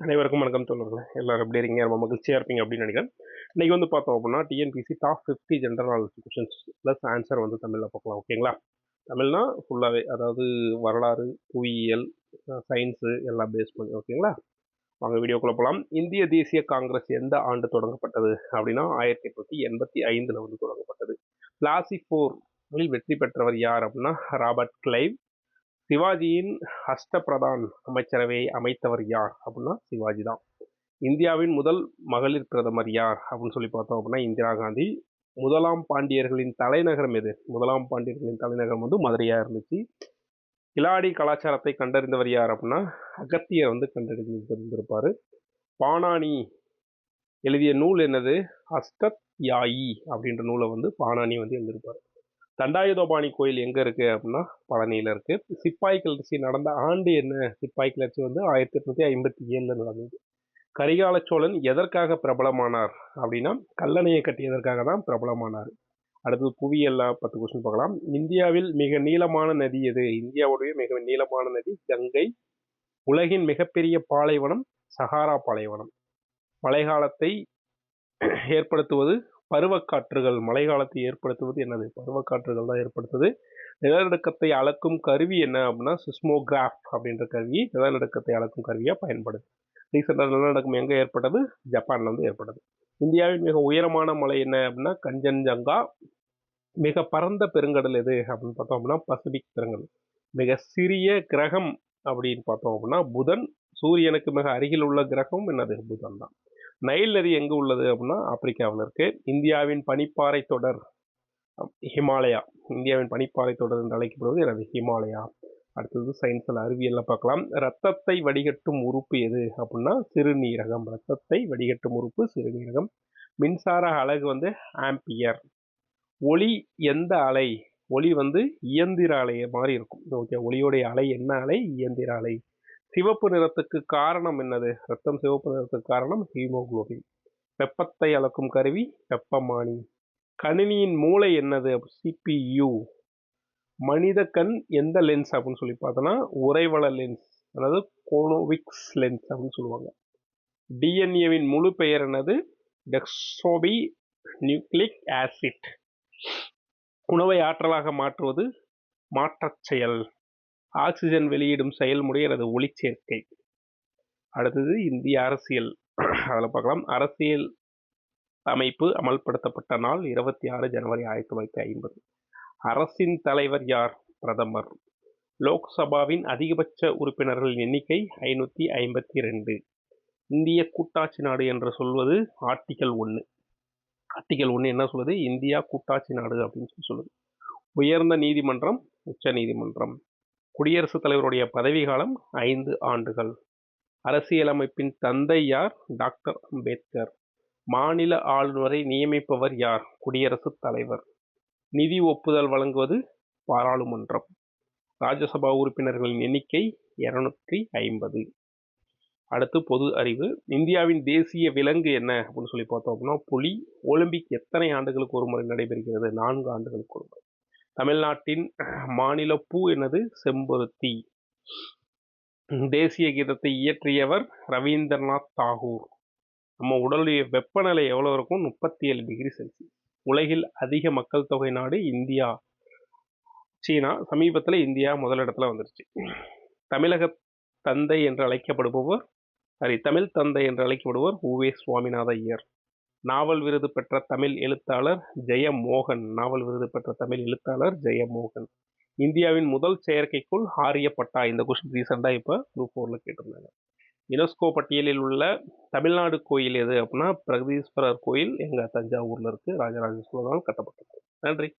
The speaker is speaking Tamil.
அனைவருக்கும் வணக்கம் தோழர்களே. எல்லாரும் எப்படி இருக்கீங்க? ரொம்ப மகிழ்ச்சியாக இருப்பீங்க அப்படின்னு நினைக்கிறேன். இன்னைக்கு வந்து பார்த்தோம் அப்படின்னா TNPSC top 50 general knowledge questions plus answer வந்து தமிழில் பார்க்கலாம். ஓகேங்களா? தமிழ்னா ஃபுல்லாகவே, அதாவது வரலாறு, புவியியல், சயின்ஸு எல்லாம் பேஸ் பண்ணி. ஓகேங்களா? வாங்க வீடியோக்குள்ள போகலாம். இந்திய தேசிய காங்கிரஸ் எந்த ஆண்டு தொடங்கப்பட்டது அப்படின்னா 1885 வந்து தொடங்கப்பட்டது. பிளாசி போரில் வெற்றி பெற்றவர் யார் அப்படின்னா ராபர்ட் கிளைவ். சிவாஜியின் அஷ்டபிரதான் அமைச்சரவையை அமைத்தவர் யார் அப்படின்னா சிவாஜி தான். இந்தியாவின் முதல் மகளிர் பிரதமர் யார் அப்படின்னு சொல்லி பார்த்தோம் அப்படின்னா இந்திரா காந்தி. முதலாம் பாண்டியர்களின் தலைநகரம் எது? முதலாம் பாண்டியர்களின் தலைநகரம் வந்து மதுரையா இருந்துச்சு. கிலாடி கலாச்சாரத்தை கண்டறிந்தவர் யார் அப்படின்னா அகத்தியர் வந்து கண்டறிந்திருப்பாரு. பாணானி எழுதிய நூல் என்னது? அஷ்டத் யாயி அப்படின்ற நூலை வந்து பாணானி வந்து எழுதியிருப்பாரு. தண்டாயுதபாணி கோயில் எங்கே இருக்குது அப்படின்னா பழனியில் இருக்குது. சிப்பாய் கிளர்ச்சி நடந்த ஆண்டு என்ன? சிப்பாய் கிளர்ச்சி வந்து 1857 நடந்தது. கரிகால சோழன் எதற்காக பிரபலமானார் அப்படின்னா கல்லணையை கட்டியதற்காக தான் பிரபலமானார். அடுத்தது புவியியல்ல 10 கொஸ்டின் பார்க்கலாம். இந்தியாவில் மிக நீளமான நதி எது? இந்தியாவுடைய மிக நீளமான நதி கங்கை. உலகின் மிகப்பெரிய பாலைவனம் சஹாரா பாலைவனம். மழைக்காலத்தை ஏற்படுத்துவது பருவக்காற்றுகள். மழை காலத்தை ஏற்படுத்துவது என்னது? பருவக்காற்றுகள் தான் ஏற்படுத்துது. நிலநடுக்கத்தை அளக்கும் கருவி என்ன அப்படின்னா சிஸ்மோகிராஃப் அப்படின்ற கருவி நிலநடுக்கத்தை அளக்கும் கருவியாக பயன்படுது. ரீசெண்டாக நிலநடுக்கம் எங்கே ஏற்பட்டது? ஜப்பான்ல வந்து ஏற்பட்டது. இந்தியாவின் மிக உயரமான மலை என்ன அப்படின்னா கஞ்சன்ஜங்கா. மிக பரந்த பெருங்கடல் எது அப்படின்னு பார்த்தோம் அப்படின்னா பசிபிக் பெருங்கடல். மிக சிறிய கிரகம் அப்படின்னு பார்த்தோம் அப்படின்னா புதன். சூரியனுக்கு மிக அருகில் உள்ள கிரகம் என்னது? புதன் தான். நைல் நதி எங்கு உள்ளது அப்படின்னா ஆப்பிரிக்காவில் இருக்கு. இந்தியாவின் பனிப்பாறை தொடர் ஹிமாலயா. இந்தியாவின் பனிப்பாறை தொடர் என்று அழைக்கப்படுவது எனது ஹிமாலயா. அடுத்தது சயின்ஸில் அறிவியல்ல பார்க்கலாம். ரத்தத்தை வடிகட்டும் உறுப்பு எது அப்படின்னா சிறுநீரகம். ரத்தத்தை வடிகட்டும் உறுப்பு சிறுநீரகம். மின்சார அலகு வந்து ஆம்பியர். ஒளி எந்த அலை? ஒளி வந்து இயந்திர அலை மாதிரி இருக்கும். ஓகே, ஒளியோடைய அலை என்ன அலை? இயந்திர அலை. சிவப்பு நிறத்துக்கு காரணம் என்னது? ரத்தம் சிவப்பு நிறத்துக்கு காரணம் ஹீமோகுளோபின். வெப்பத்தை அளக்கும் கருவி வெப்பமானி. கணினியின் மூளை என்னது? சிபியு. மனித கண் எந்த லென்ஸ் அப்படின்னு சொல்லி பார்த்தோன்னா உறைவள லென்ஸ், அதாவது கோனோவிக்ஸ் லென்ஸ் அப்படின்னு சொல்லுவாங்க. டிஎன்ஏவின் முழு பெயர் என்னது? டெக்ஸோபி நியூக்ளிக் ஆசிட். உணவை ஆற்றலாக மாற்றுவது மாற்றச் செயல். ஆக்சிஜன் வெளியிடும் செயல்முறை எனது ஒளிச்சேர்க்கை. அடுத்தது இந்திய அரசியல், அதில் பார்க்கலாம். அரசியல் அமைப்பு அமல்படுத்தப்பட்ட நாள் 26 ஜனவரி 1950. அரசின் தலைவர் யார்? பிரதமர். லோக்சபாவின் அதிகபட்ச உறுப்பினர்களின் எண்ணிக்கை 552. இந்திய கூட்டாட்சி நாடு என்று சொல்வது ஆர்டிகல் 1. ஆர்டிகல் 1 என்ன சொல்லுது? இந்தியா கூட்டாட்சி நாடு அப்படின்னு சொல்லுது. உயர்ந்த நீதிமன்றம் உச்ச நீதிமன்றம். குடியரசுத் தலைவருடைய பதவி காலம் 5 ஆண்டுகள். அரசியலமைப்பின் தந்தை யார்? டாக்டர் அம்பேத்கர். மாநில ஆளுநரை நியமிப்பவர் யார்? குடியரசுத் தலைவர். நிதி ஒப்புதல் வழங்குவது பாராளுமன்றம். ராஜ்யசபா உறுப்பினர்களின் எண்ணிக்கை 250. அடுத்து பொது அறிவு. இந்தியாவின் தேசிய விலங்கு என்ன அப்படின்னு சொல்லி பார்த்தோம் அப்படின்னா புலி. ஒலிம்பிக் எத்தனை ஆண்டுகளுக்கு ஒரு முறை நடைபெறுகிறது? 4 ஆண்டுகளுக்கு ஒரு முறை. தமிழ்நாட்டின் மாநில பூ என்னது? செம்பருத்தி. தேசிய கீதத்தை இயற்றியவர் ரவீந்திரநாத் தாகூர். நம்ம உடலுடைய வெப்பநிலை எவ்வளோ இருக்கும்? 37 டிகிரி செல்சியஸ். உலகில் அதிக மக்கள் தொகை நாடு இந்தியா. சீனா. சமீபத்தில் இந்தியா முதலிடத்துல வந்துருச்சு. தமிழக தந்தை என்று அழைக்கப்படுபவர் தமிழ் தந்தை என்று அழைக்கப்படுவர் உவே சுவாமிநாத ஐயர். நாவல் விருது பெற்ற தமிழ் எழுத்தாளர் ஜெயமோகன். நாவல் விருது பெற்ற தமிழ் எழுத்தாளர் ஜெயமோகன். இந்தியாவின் முதல் செயற்கைக்கோள் ஆரியப்பட்டா. இந்த கொஸ்டின் ரீசெண்டாக இப்போ குரூப் 4ல் கேட்டிருந்தாங்க. யுனெஸ்கோ பட்டியலில் உள்ள தமிழ்நாடு கோயில் எது அப்படின்னா பிரகதீஸ்வரர் கோயில் எங்க தஞ்சாவூர்ல இருக்கு. ராஜராஜ சோழனால் கட்டப்பட்டது. நன்றி.